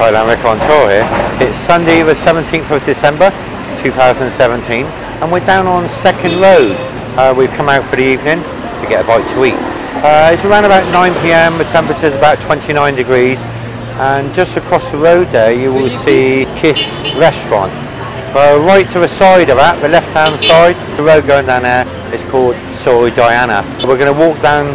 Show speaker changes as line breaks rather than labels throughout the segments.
Thailand, we're on tour here. It's Sunday the 17th of December 2017 and we're down on Second Road. We've come out for the evening to get a bite to eat. It's around about 9 p.m, the temperature's about 29 degrees and just across the road there you will see Kiss Restaurant. Right to the side of that, the left hand side, the road going down there is called Soi Diana. We're going to walk down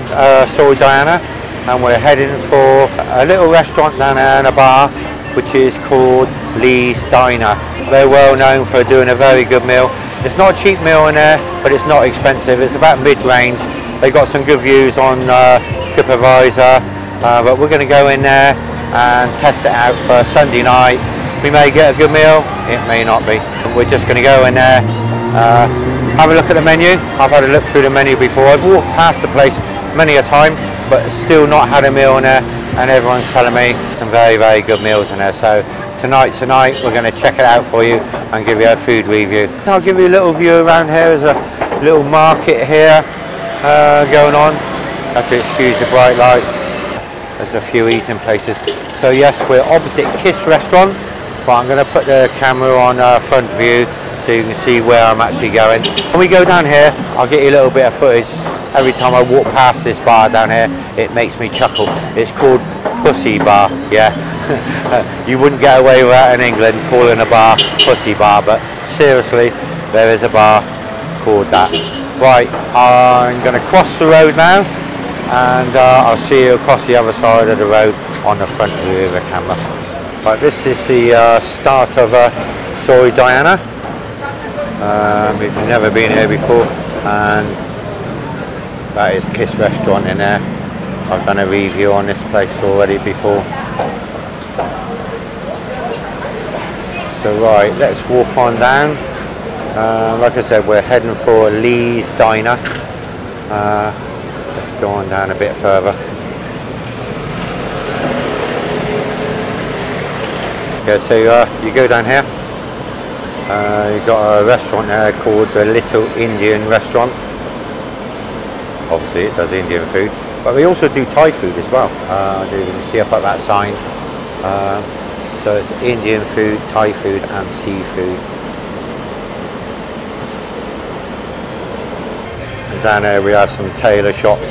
Soi Diana and we're heading for a little restaurant down there and a bar which is called Lee's Diner. They're well known for doing a very good meal. It's not a cheap meal in there, but it's not expensive. It's about mid-range. They've got some good views on TripAdvisor, but we're going to go in there and test it out for Sunday night. We may get a good meal, it may not be. We're just going to go in there, have a look at the menu. I've had a look through the menu before. I've walked past the place many a time, but still not had a meal in there, and everyone's telling me some very, very good meals in there. So tonight we're going to check it out for you and give you a food review. I'll give you a little view around here. There's a little market here going on. Have to excuse the bright lights. There's a few eating places. So yes, we're opposite Kiss Restaurant, but I'm going to put the camera on front view so you can see where I'm actually going. When we go down here, I'll get you a little bit of footage. Every time I walk past this bar down here, it makes me chuckle. It's called Pussy Bar, yeah. You wouldn't get away with that in England, calling a bar Pussy Bar, but seriously, there is a bar called that. Right, I'm going to cross the road now, and I'll see you across the other side of the road on the front view of the camera. Right, this is the start of Soi Diana. If you've never been here before, and that is Kiss Restaurant in there. I've done a review on this place already before. So right, let's walk on down. Like I said, we're heading for Lee's Diner. Let's go on down a bit further. Okay, so you go down here. You've got a restaurant there called the Little Indian Restaurant. Obviously it does Indian food, but we also do Thai food as well. You can see up at that sign. So it's Indian food, Thai food and seafood. And down there we have some tailor shops.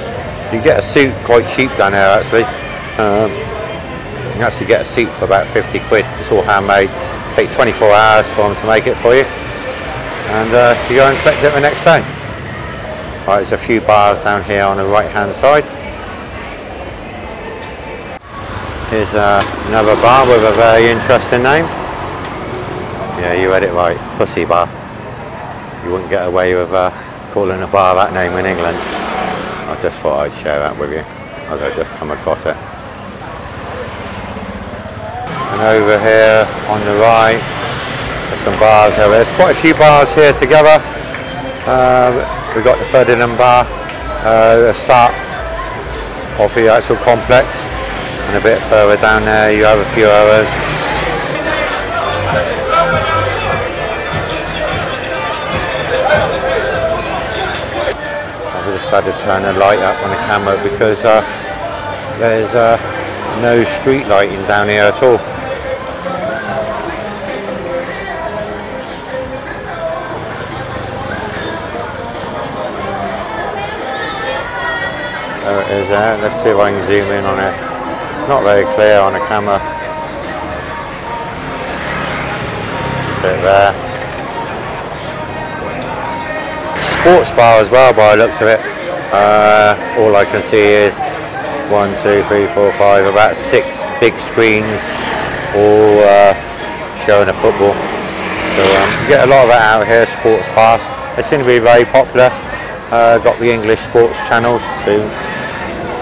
You get a suit quite cheap down there actually. You can actually get a suit for about 50 quid. It's all handmade. It takes 24 hours for them to make it for you. And you go and collect it the next day. Right, there's a few bars down here on the right hand side. Here's another bar with a very interesting name. Yeah, you read it right, Pussy Bar. You wouldn't get away with calling a bar that name in England. I just thought I'd share that with you as I just come across it. And over here on the right, there's some bars over there. There's quite a few bars here together. We've got the Ferdinand Bar, the start of the actual complex, and a bit further down there you have a few others. I've just had to turn the light up on the camera because there's no street lighting down here at all. There it is there. Let's see if I can zoom in on it. It's not very clear on the camera. Bit there. Sports bar as well by the looks of it. All I can see is 1, 2, 3, 4, 5, about 6 big screens all showing the football. So you get a lot of that out here, sports bars. They seem to be very popular. Got the English sports channels, so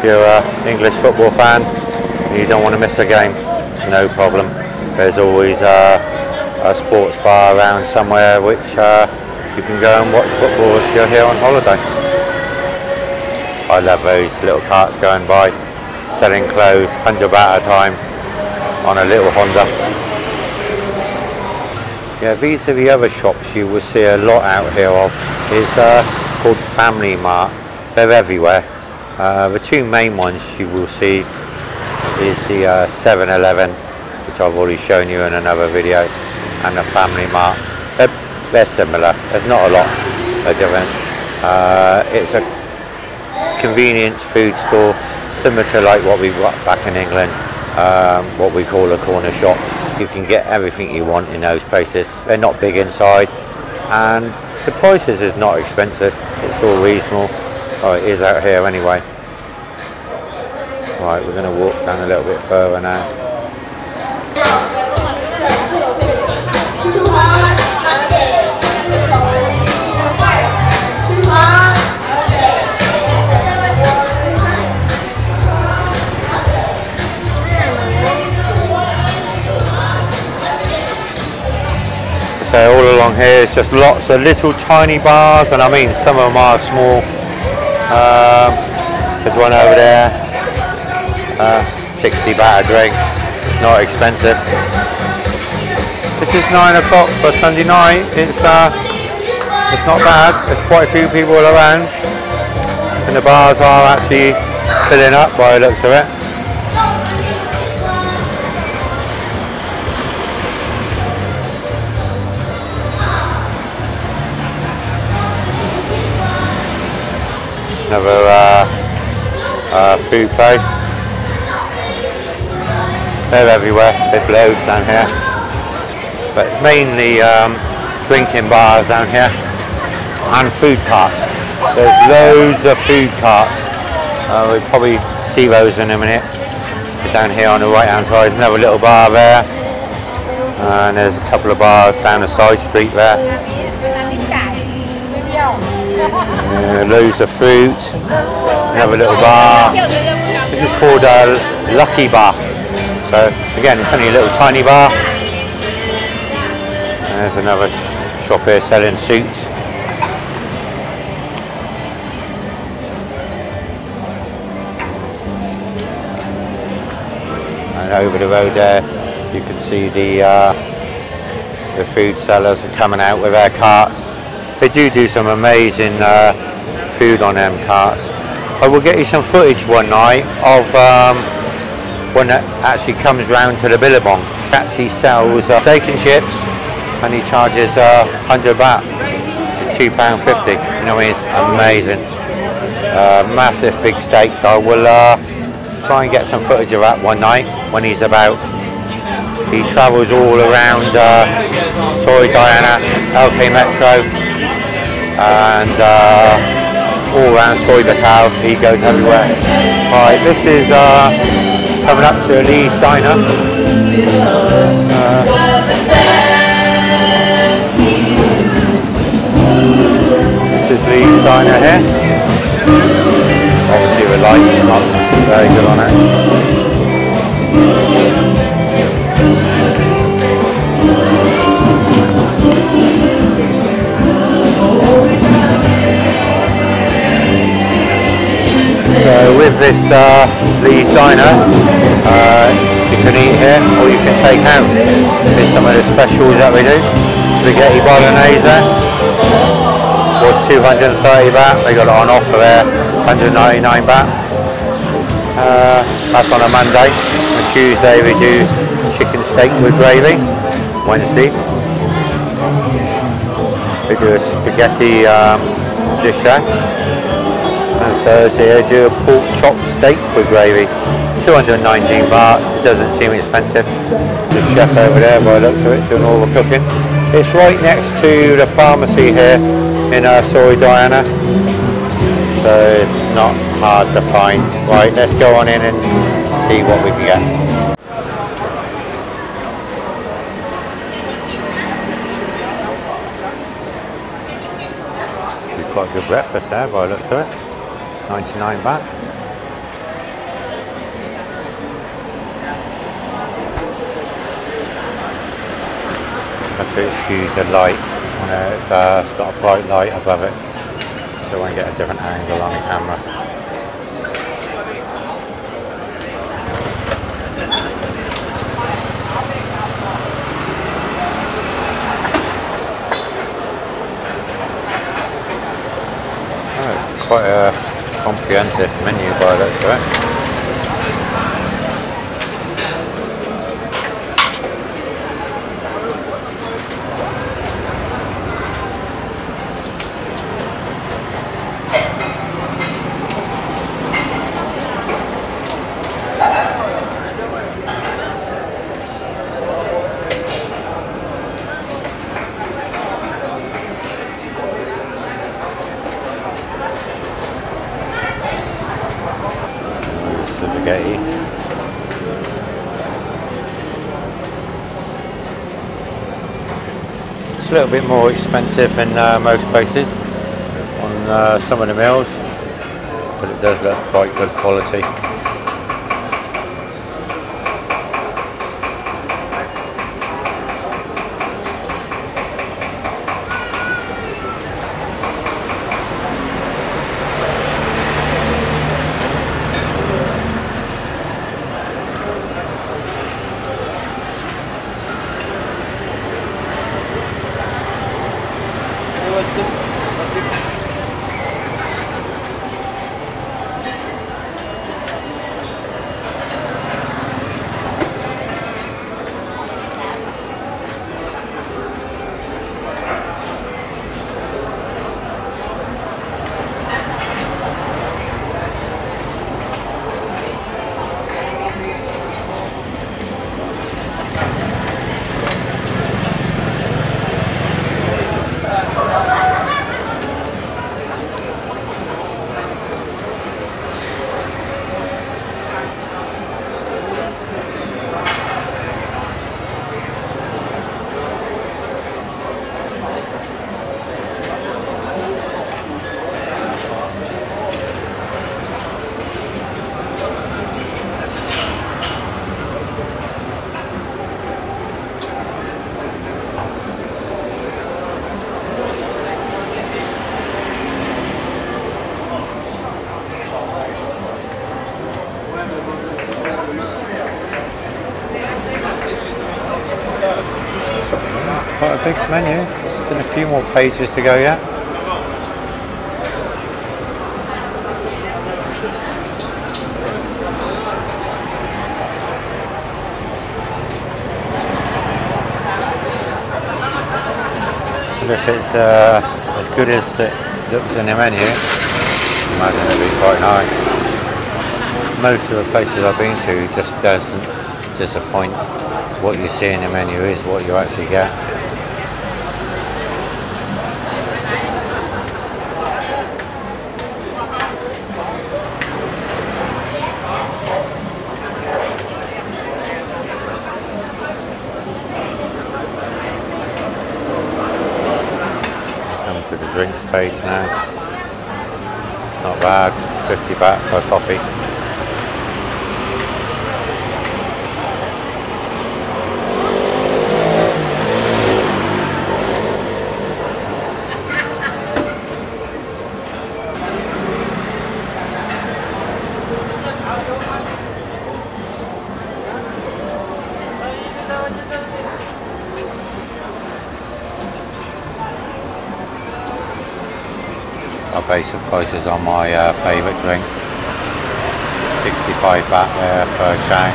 if you're an English football fan, you don't want to miss a game, no problem. There's always a sports bar around somewhere which you can go and watch football if you're here on holiday. I love those little carts going by, selling clothes, 100 baht at a time on a little Honda. Yeah, these are the other shops you will see a lot out here of. It's called Family Mart. They're everywhere. The two main ones you will see is the 7-Eleven, which I've already shown you in another video, and the Family Mart. They're similar. There's not a lot of difference. It's a convenience food store, similar to like what we've got back in England, what we call a corner shop. You can get everything you want in those places. They're not big inside, and the prices is not expensive. It's all reasonable. Oh, it is out here anyway. Right, we're going to walk down a little bit further now. So all along here is just lots of little tiny bars, and I mean some of them are small. There's one over there, 60 baht a drink, not expensive. This is 9 o'clock for Sunday night. It's not bad. There's quite a few people around, and the bars are actually filling up by the looks of it. Another food place. They're everywhere. There's loads down here, but mainly drinking bars down here and food carts. There's loads of food carts. We'll probably see those in a minute. Down here on the right hand side, another little bar there, and there's a couple of bars down the side street there. Loads of fruit. Another little bar. This is called a Lucky Bar. So again, it's only a little tiny bar. There's another shop here selling suits. And over the road there, you can see the food sellers are coming out with their carts. They do some amazing food on them carts. I will get you some footage one night of one that actually comes round to the Billabong. He actually sells steak and chips, and he charges 100 baht. It's £2.50. You know what I mean? It's amazing. Massive big steak. I will try and get some footage of that one night when he's about. He travels all around Soi Diana, LK Metro, and all around Soi Pattaya. He goes everywhere. Right, this is coming up to Lee's Diner. This is Lee's Diner here. Obviously the light's not very good on it. So with this Lee's Diner, you can eat here or you can take out. Here's some of the specials that we do. Spaghetti bolognese was 230 baht. They got it on offer there, 199 baht. That's on a Monday. On Tuesday we do chicken steak with gravy. Wednesday we do a spaghetti dish there. And Thursday I do a pork chop steak with gravy, 219 baht. It doesn't seem expensive. The chef over there, by the looks of it, doing all the cooking. It's right next to the pharmacy here in Soi Diana, so it's not hard to find. Right, let's go on in and see what we can get. We've got a good breakfast there, by the looks of it. 99 baht. Have to excuse the light on it. It's got a bright light above it, so I won't get a different angle on the camera. Oh, it's quite a comprehensive menu by the looks of it. a little bit more expensive than most places on some of the meals, but it does look quite good quality. Quite a big menu, still a few more pages to go yet. But if it's as good as it looks in the menu, I imagine it'll be quite nice. Most of the places I've been to just doesn't disappoint. What you see in the menu is what you actually get. To the drink space now. It's not bad, 50 baht for a coffee. Our basic prices on my favourite drink. 65 baht there for a chang.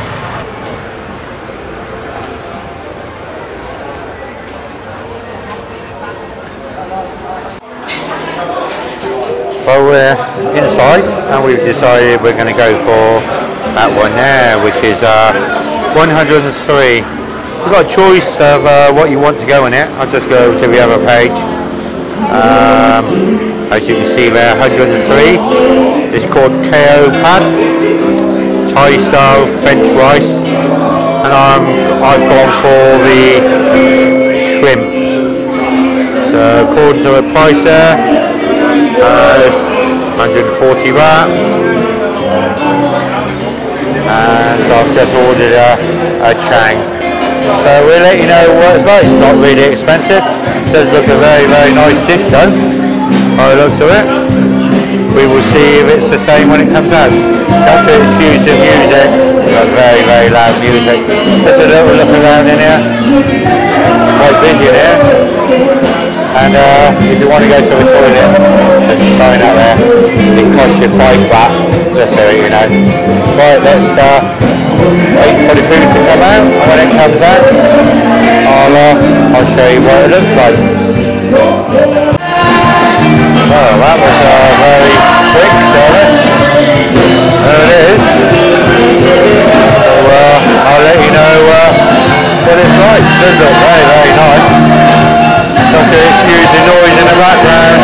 Well, we're inside and we've decided we're going to go for that one there, which is 103. You've got a choice of what you want to go in it. I'll just go to the other page. As you can see there, 103 is called KO Pad, Thai style French rice, and I've gone for the shrimp. So according to the price there, 140 baht, and I've just ordered a chang. So we'll let you know what it's like. It's not really expensive. It does look a very, very nice dish though, by the looks of it. We will see if it's the same when it comes out. You have to excuse the music. We've got very, very loud music. Just a little look around in here. Quite busy in here. And if you want to go to the toilet, there's a sign out there. It costs you 5 baht, just so you know. Right, let's wait for the food to come out, and when it comes out, I'll show you what it looks like. Well, that was very quick service. There it is. So I'll let you know what it's like. It does look very, very nice. Have to excuse the noise in the background.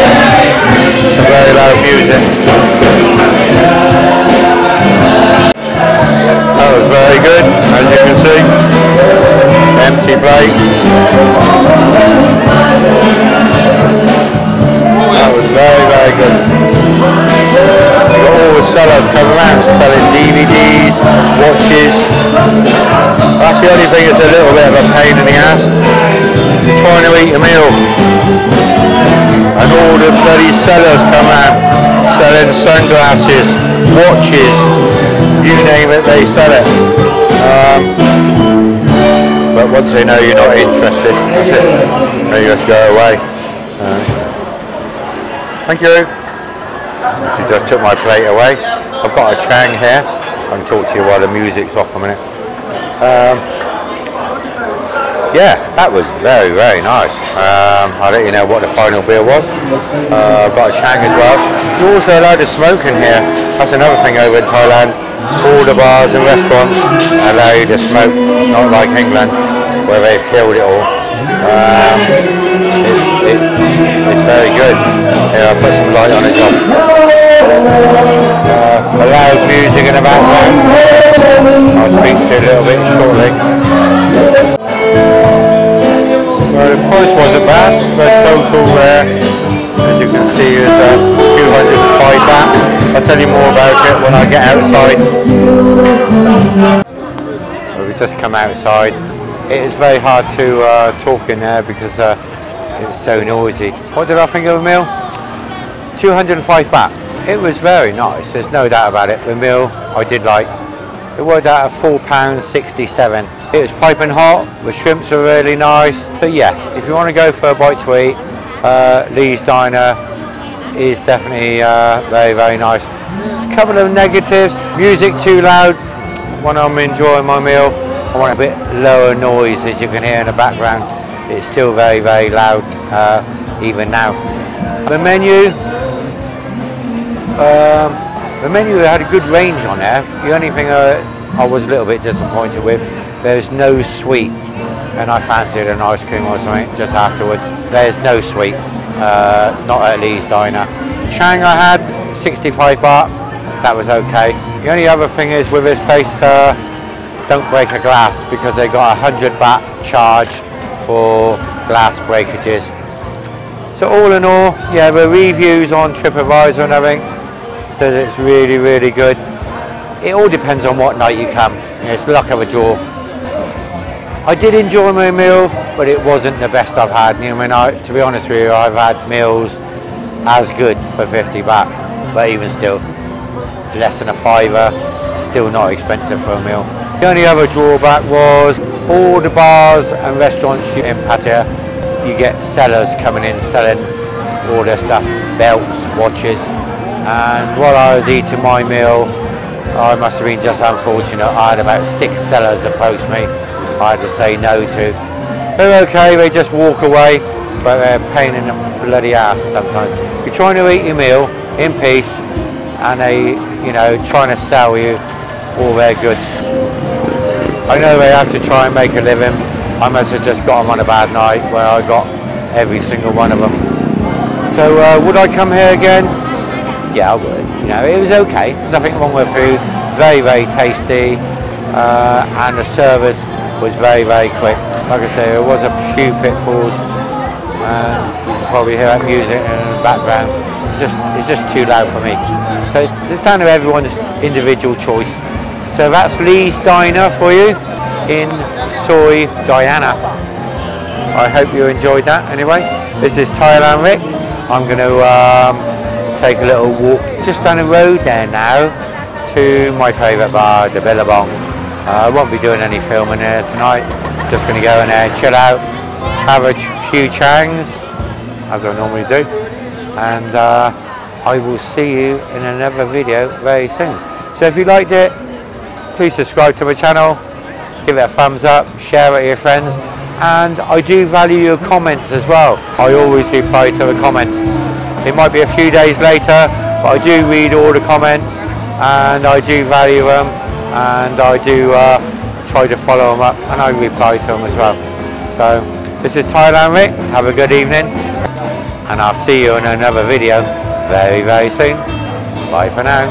Some very loud music. That was very good, as you can see. Empty plate. That's the only thing that's a little bit of a pain in the ass. You're trying to eat a meal and all the bloody sellers come out selling sunglasses, watches, you name it, they sell it. But once they know you're not interested, that's it. They just go away. Thank you. She just took my plate away. I've got a Chang here. I can talk to you while the music's off a minute. Yeah, that was very, very nice. I'll let you know what the final beer was. I've got a Chang as well. You're also allowed to smoke in here. That's another thing over in Thailand. All the bars and restaurants allow you to smoke. It's not like England where they've killed it all. It's very good. Here, I'll put some light on it, John. Loud music in the background. I'll speak to you a little bit shortly. Well, the price wasn't bad. The total there, as you can see, is 205 baht. I'll tell you more about it when I get outside. Well, we just come outside. It is very hard to talk in there because it's so noisy. What did I think of the meal? 205 baht. It was very nice, there's no doubt about it. The meal I did like. It worked out at £4.67. It was piping hot, the shrimps were really nice. But yeah, if you want to go for a bite to eat, Lee's Diner is definitely very, very nice. A couple of negatives, music too loud when I'm enjoying my meal. I want a bit lower noise, as you can hear in the background. It's still very, very loud, even now. The menu had a good range on there. The only thing I was a little bit disappointed with, there's no sweet, and I fancied an ice cream or something just afterwards. There's no sweet, not at Lee's Diner. Chang I had, 65 baht, that was okay. The only other thing is with this place, don't break a glass because they got 100 baht charge for glass breakages. So all in all, yeah, the reviews on TripAdvisor and everything says it's really, really good. It all depends on what night you come. It's luck of a draw. I did enjoy my meal, but it wasn't the best I've had. You know, to be honest with you, I've had meals as good for 50 baht, but even still, less than a fiver, still not expensive for a meal. The only other drawback was all the bars and restaurants in Pattaya, you get sellers coming in selling all their stuff, belts, watches, and while I was eating my meal, I must have been just unfortunate. I had about 6 sellers approach me I had to say no to. They're okay, they just walk away, but they're a pain in the bloody ass sometimes. You're trying to eat your meal in peace and they, you know, trying to sell you all their goods. I know they have to try and make a living. I must have just got them on a bad night where I got every single one of them. So would I come here again? Yeah, I would. You know, it was okay. Nothing wrong with food. Very, very tasty, and the service was very, very quick. Like I say, there was a few pitfalls. You can probably hear that music in the background. It's just too loud for me. So it's down to everyone's individual choice. So that's Lee's Diner for you in Soi Diana. I hope you enjoyed that anyway. This is Thailand Rick. I'm going to take a little walk just down the road there now to my favourite bar, the Billabong. I won't be doing any filming there tonight. Just going to go in there, chill out, have a few changs, as I normally do. And I will see you in another video very soon. So if you liked it, please subscribe to my channel, give it a thumbs up, share it with your friends, and I do value your comments as well. I always reply to the comments. It might be a few days later, but I do read all the comments and I do value them, and I do try to follow them up, and I reply to them as well. So this is Thailand Rick, have a good evening, and I'll see you in another video very, very soon. Bye for now.